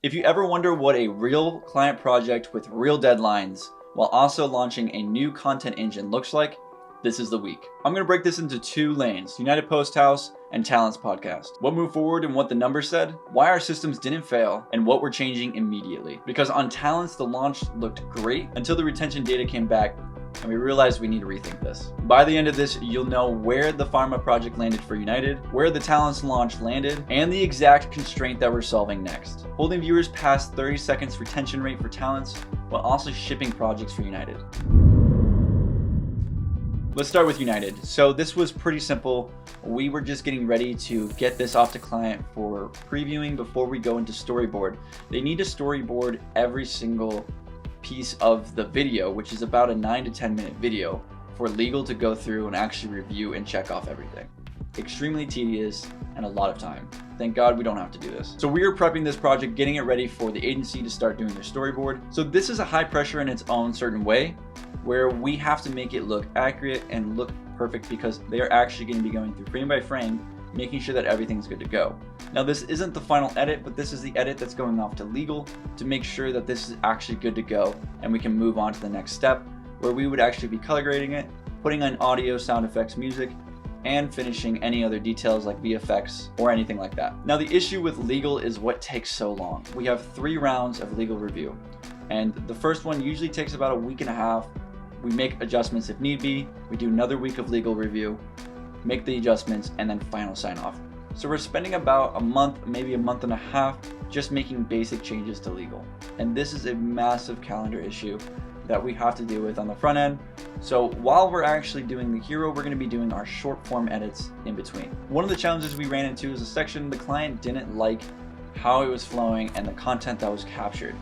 If you ever wonder what a real client project with real deadlines while also launching a new content engine looks like, this is the week. I'm going to break this into two lanes, United Post House and Talent's podcast. What moved forward and what the numbers said, why our systems didn't fail, and what we're changing immediately. Because on Talent's, the launch looked great until the retention data came back and we realized we need to rethink this. By the end of this, you'll know where the pharma project landed for United, where the Talent's launch landed, and the exact constraint that we're solving next. Holding viewers past 30 seconds retention rate for Talent's, while also shipping projects for United. Let's start with United. So this was pretty simple. We were just getting ready to get this off to client for previewing before we go into storyboard. They need to storyboard every single piece of the video, which is about a 9 to 10 minute video, for legal to go through and actually review and check off everything. Extremely tedious and a lot of time. Thank God we don't have to do this. So we are prepping this project, getting it ready for the agency to start doing their storyboard. So this is a high pressure in its own certain way, where we have to make it look accurate and look perfect because they're actually going to be going through frame by frame, making sure that everything's good to go. Now this isn't the final edit, but this is the edit that's going off to legal to make sure that this is actually good to go and we can move on to the next step where we would actually be color grading it, putting on audio, sound effects, music, and finishing any other details like VFX or anything like that. Now the issue with legal is what takes so long. We have 3 rounds of legal review, and the first one usually takes about a week and a half. We make adjustments if need be, we do another week of legal review, make the adjustments, and then final sign off. So we're spending about a month, maybe a month and a half, just making basic changes to legal. And this is a massive calendar issue that we have to deal with on the front end. So while we're actually doing the hero, we're going to be doing our short form edits in between. One of the challenges we ran into is a section the client didn't like how it was flowing and the content that was captured.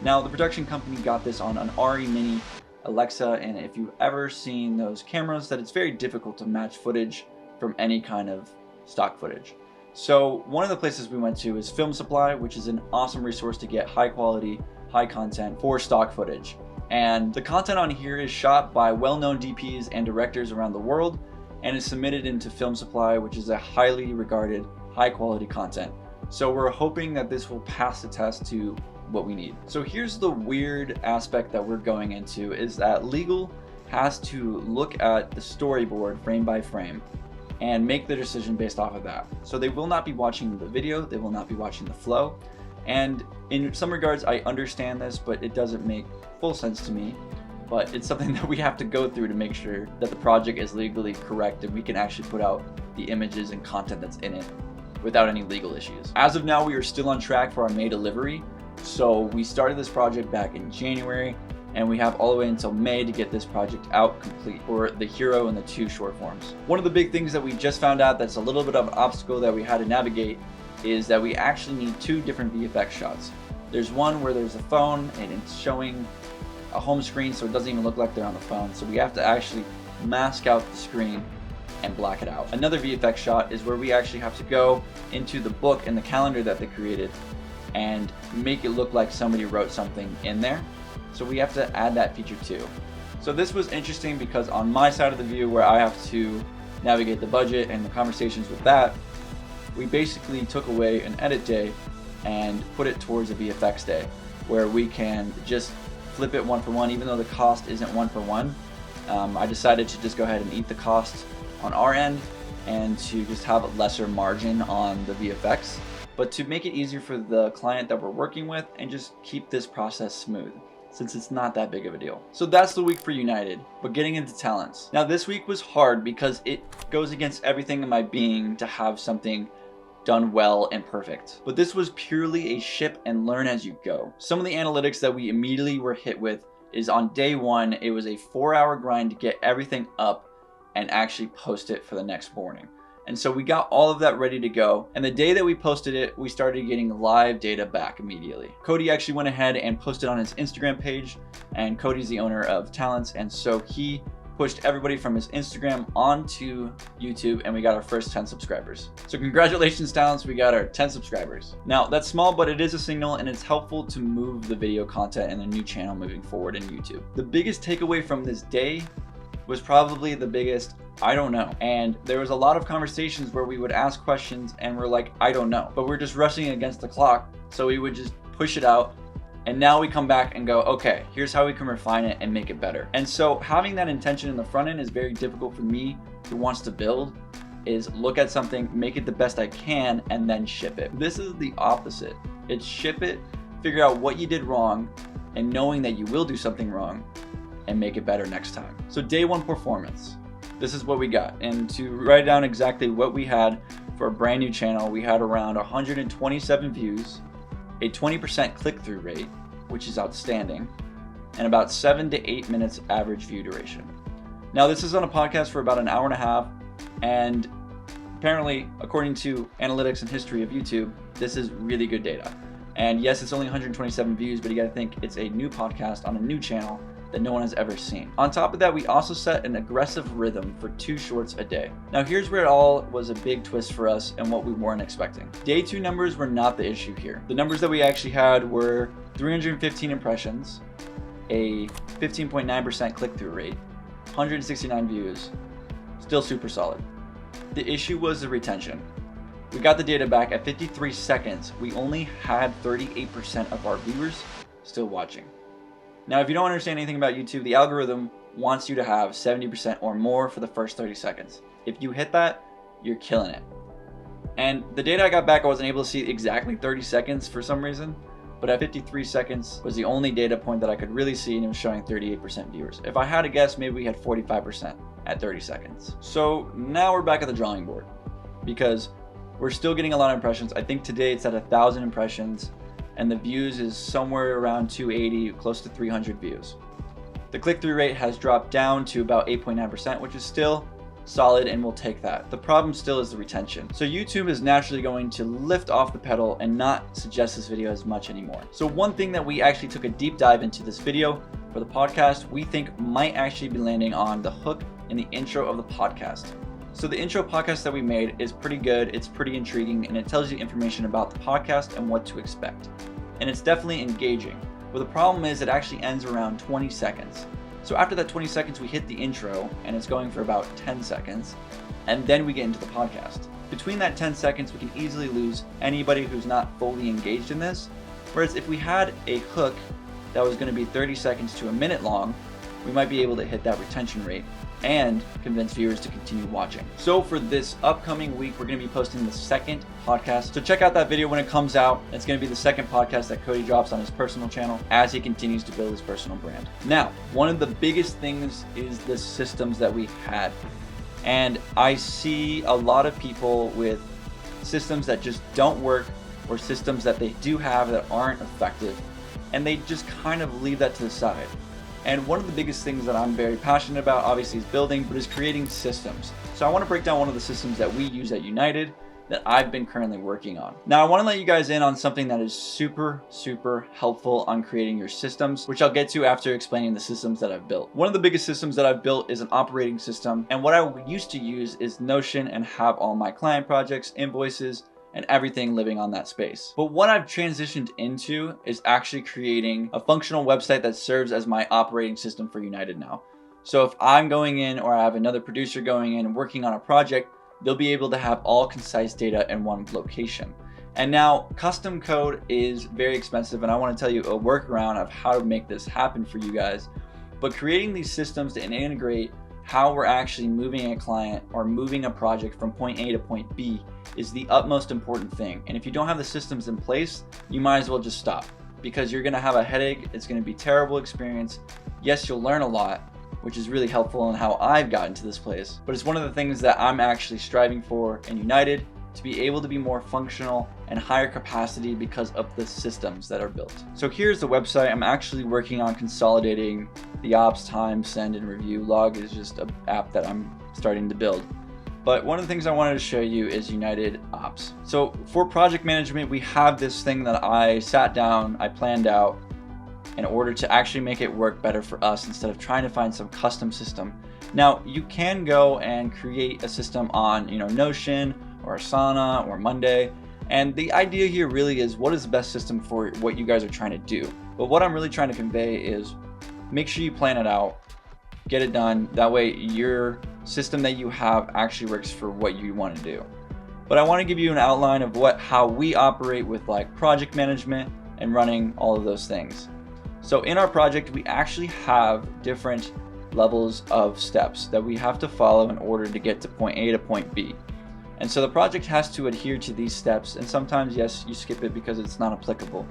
Now the production company got this on an ARRI Mini Alexa, and if you've ever seen those cameras, that it's very difficult to match footage from any kind of stock footage. So one of the places we went to is Film Supply, which is an awesome resource to get high quality, high content for stock footage. And the content on here is shot by well-known DPs and directors around the world and is submitted into Film Supply, which is a highly regarded, high quality content. So we're hoping that this will pass the test to what we need. So here's the weird aspect that we're going into, is that legal has to look at the storyboard frame by frame and make the decision based off of that. So they will not be watching the video, they will not be watching the flow. And in some regards, I understand this, but it doesn't make full sense to me. But it's something that we have to go through to make sure that the project is legally correct and we can actually put out the images and content that's in it without any legal issues. As of now, we are still on track for our May delivery. So we started this project back in January, and we have all the way until May to get this project out complete for the hero and the 2 short forms. One of the big things that we just found out that's a little bit of an obstacle that we had to navigate is that we actually need 2 different VFX shots. There's one where there's a phone and it's showing a home screen, so it doesn't even look like they're on the phone. So we have to actually mask out the screen and black it out. Another VFX shot is where we actually have to go into the book and the calendar that they created and make it look like somebody wrote something in there. So we have to add that feature too. So this was interesting because on my side of the view, where I have to navigate the budget and the conversations with that, we basically took away an edit day and put it towards a VFX day, where we can just flip it 1 for 1, even though the cost isn't 1 for 1. I decided to just go ahead and eat the cost on our end and to just have a lesser margin on the VFX, but to make it easier for the client that we're working with and just keep this process smooth, since it's not that big of a deal. So that's the week for United, but getting into Talents. Now this week was hard because it goes against everything in my being to have something done well and perfect. But this was purely a ship and learn as you go. Some of the analytics that we immediately were hit with is on day 1, it was a 4-hour grind to get everything up and actually post it for the next morning. And so we got all of that ready to go. And the day that we posted it, we started getting live data back immediately. Cody actually went ahead and posted on his Instagram page, and Cody's the owner of Talents. And so he pushed everybody from his Instagram onto YouTube, and we got our first 10 subscribers. So congratulations, Talents, we got our 10 subscribers. Now that's small, but it is a signal, and it's helpful to move the video content in the new channel moving forward in YouTube. The biggest takeaway from this day was probably the biggest I don't know. And there was a lot of conversations where we would ask questions and we're like, I don't know. But we're just rushing against the clock. So we would just push it out, and now we come back and go, okay, here's how we can refine it and make it better. And so having that intention in the front end is very difficult for me who wants to build, is look at something, make it the best I can, and then ship it. This is the opposite. It's ship it, figure out what you did wrong, and knowing that you will do something wrong, and make it better next time. So day one performance. This is what we got. And to write down exactly what we had for a brand new channel, we had around 127 views, a 20% click-through rate, which is outstanding, and about 7 to 8 minutes average view duration. Now this is on a podcast for about an hour and a half, and apparently, according to analytics and history of YouTube, this is really good data. And yes, it's only 127 views, but you gotta think it's a new podcast on a new channel that no one has ever seen. On top of that, we also set an aggressive rhythm for 2 shorts a day. Now here's where it all was a big twist for us and what we weren't expecting. Day 2 numbers were not the issue here. The numbers that we actually had were 315 impressions, a 15.9% click-through rate, 169 views, still super solid. The issue was the retention. We got the data back at 53 seconds. We only had 38% of our viewers still watching. Now, if you don't understand anything about YouTube, the algorithm wants you to have 70% or more for the first 30 seconds. If you hit that, you're killing it. And the data I got back, I wasn't able to see exactly 30 seconds for some reason, but at 53 seconds was the only data point that I could really see, and it was showing 38% viewers. If I had to guess, maybe we had 45% at 30 seconds. So now we're back at the drawing board because we're still getting a lot of impressions. I think today it's at 1,000 impressions, and the views is somewhere around 280, close to 300 views. The click-through rate has dropped down to about 8.9%, which is still solid, and we'll take that. The problem still is the retention. So YouTube is naturally going to lift off the pedal and not suggest this video as much anymore. So one thing that we actually took a deep dive into this video for the podcast, we think might actually be landing on the hook in the intro of the podcast. So the intro podcast that we made is pretty good, it's pretty intriguing, and it tells you information about the podcast and what to expect. And it's definitely engaging. But the problem is it actually ends around 20 seconds. So after that 20 seconds, we hit the intro, and it's going for about 10 seconds, and then we get into the podcast. Between that 10 seconds, we can easily lose anybody who's not fully engaged in this. Whereas if we had a hook that was going to be 30 seconds to a minute long, we might be able to hit that retention rate and convince viewers to continue watching. So for this upcoming week, we're going to be posting the second podcast. So check out that video when it comes out. It's going to be the second podcast that Cody drops on his personal channel as he continues to build his personal brand. Now, one of the biggest things is the systems that we had. And I see a lot of people with systems that just don't work, or systems that they do have that aren't effective, and they just kind of leave that to the side. And one of the biggest things that I'm very passionate about, obviously, is building, but is creating systems. So I want to break down one of the systems that we use at United that I've been currently working on. Now, I want to let you guys in on something that is super, super helpful on creating your systems, which I'll get to after explaining the systems that I've built. One of the biggest systems that I've built is an operating system. And what I used to use is Notion and have all my client projects, invoices, and everything living on that space. But what I've transitioned into is actually creating a functional website that serves as my operating system for United now. So if I'm going in, or I have another producer going in and working on a project, they'll be able to have all concise data in one location. And now custom code is very expensive, and I want to tell you a workaround of how to make this happen for you guys. But creating these systems to integrate how we're actually moving a client or moving a project from point A to point B is the utmost important thing. And if you don't have the systems in place, you might as well just stop, because you're gonna have a headache. It's gonna be a terrible experience. Yes, you'll learn a lot, which is really helpful in how I've gotten to this place. But it's one of the things that I'm actually striving for in United, to be able to be more functional and higher capacity because of the systems that are built. So here's the website. I'm actually working on consolidating the ops, time, send, and review. Log is just an app that I'm starting to build. But one of the things I wanted to show you is United Ops. So for project management, we have this thing that I sat down, I planned out in order to actually make it work better for us instead of trying to find some custom system. Now, you can go and create a system on, Notion or Asana or Monday. And the idea here really is, what is the best system for what you guys are trying to do? But what I'm really trying to convey is, make sure you plan it out, get it done. That way your system that you have actually works for what you want to do. But I want to give you an outline of how we operate with like project management, and running all of those things. So in our project, we actually have different levels of steps that we have to follow in order to get to point A to point B. And so the project has to adhere to these steps, and sometimes, yes, you skip it because it's not applicable.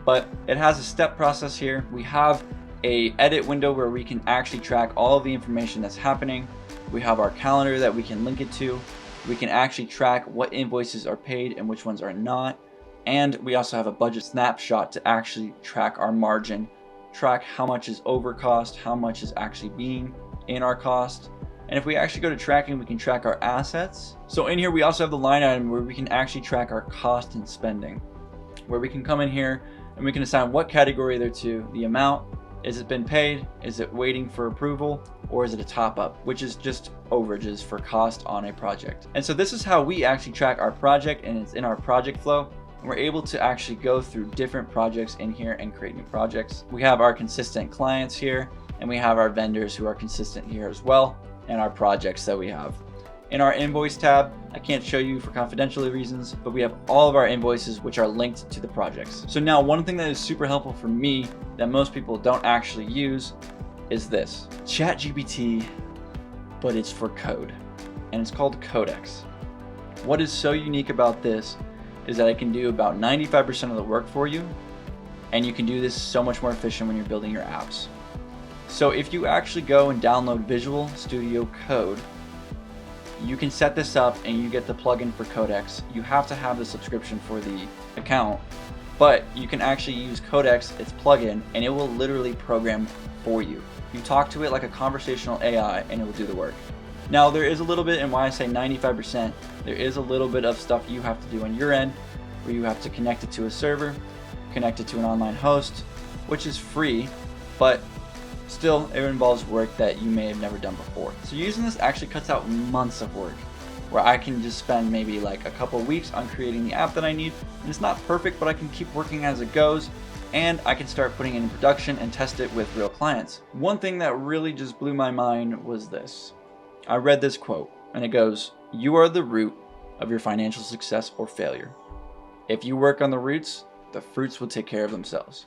But it has a step process here. We have a edit window where we can actually track all of the information that's happening. We have our calendar that we can link it to. We can actually track what invoices are paid and which ones are not. And we also have a budget snapshot to actually track our margin, track how much is over cost, how much is actually being in our cost. And if we actually go to tracking, we can track our assets. So in here, we also have the line item where we can actually track our cost and spending, where we can come in here and we can assign what category they're to, the amount, is it been paid, is it waiting for approval, or is it a top up, which is just overages for cost on a project. And so this is how we actually track our project, and it's in our project flow. And we're able to actually go through different projects in here and create new projects. We have our consistent clients here, and we have our vendors who are consistent here as well, and our projects that we have. In our invoice tab, I can't show you for confidentiality reasons, but we have all of our invoices which are linked to the projects. So now one thing that is super helpful for me that most people don't actually use is this. ChatGPT, but it's for code, and it's called Codex. What is so unique about this is that it can do about 95% of the work for you, and you can do this so much more efficient when you're building your apps. So if you actually go and download Visual Studio Code, you can set this up and you get the plugin for Codex. You have to have the subscription for the account, but you can actually use Codex, its plugin, and it will literally program for you. You talk to it like a conversational AI and it will do the work. Now there is a little bit, and why I say 95%, there is a little bit of stuff you have to do on your end, where you have to connect it to a server, connect it to an online host, which is free, but still it involves work that you may have never done before. So using this actually cuts out months of work, where I can just spend maybe like a couple of weeks on creating the app that I need, and it's not perfect, but I can keep working as it goes, and I can start putting it in production and test it with real clients. One thing that really just blew my mind was this. I read this quote, and it goes, "You are the root of your financial success or failure. If you work on the roots, the fruits will take care of themselves."